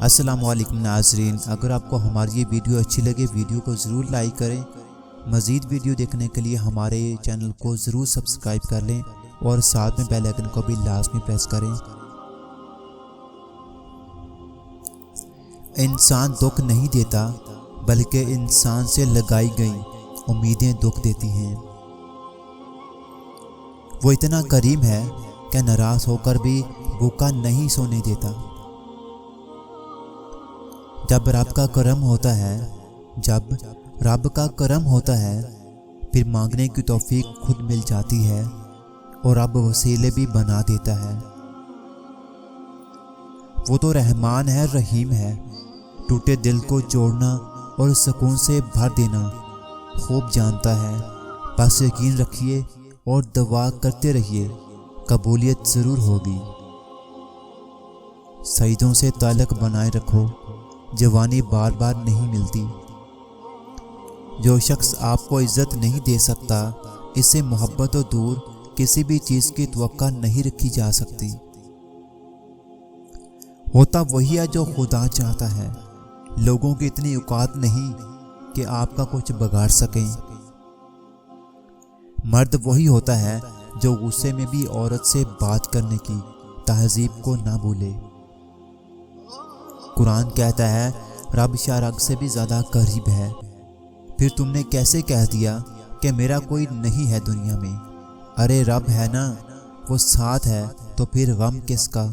अस्सलामुअलैकुम नाज़रीन, अगर आपको हमारी ये वीडियो अच्छी लगे वीडियो को ज़रूर लाइक करें। मज़ीद वीडियो देखने के लिए हमारे चैनल को ज़रूर सब्सक्राइब कर लें और साथ में बेल आइकन को भी लाजमी प्रेस करें। इंसान दुख नहीं देता बल्कि इंसान से लगाई गई उम्मीदें दुख देती हैं। वो इतना करीम है कि नाराज़ होकर भी भूखा नहीं सोने देता। जब रब का करम होता है फिर मांगने की तौफीक खुद मिल जाती है और रब वसीले भी बना देता है। वो तो रहमान है, रहीम है। टूटे दिल को जोड़ना और सुकून से भर देना खूब जानता है। बस यकीन रखिए और दुआ करते रहिए, कबूलियत ज़रूर होगी। सईदों से ताल्लुक़ बनाए रखो, जवानी बार बार नहीं मिलती। जो शख्स आपको इज्जत नहीं दे सकता, इससे मोहब्बत और दूर किसी भी चीज़ की तवक्का नहीं रखी जा सकती। होता वही है जो खुदा चाहता है। लोगों की इतनी औकात नहीं कि आपका कुछ बिगाड़ सकें। मर्द वही होता है जो गुस्से में भी औरत से बात करने की तहजीब को ना भूले। कुरान कहता है रब शारग से भी ज़्यादा करीब है। फिर तुमने कैसे कह दिया कि मेरा कोई नहीं है दुनिया में? अरे रब है ना, वो साथ है, तो फिर गम किसका।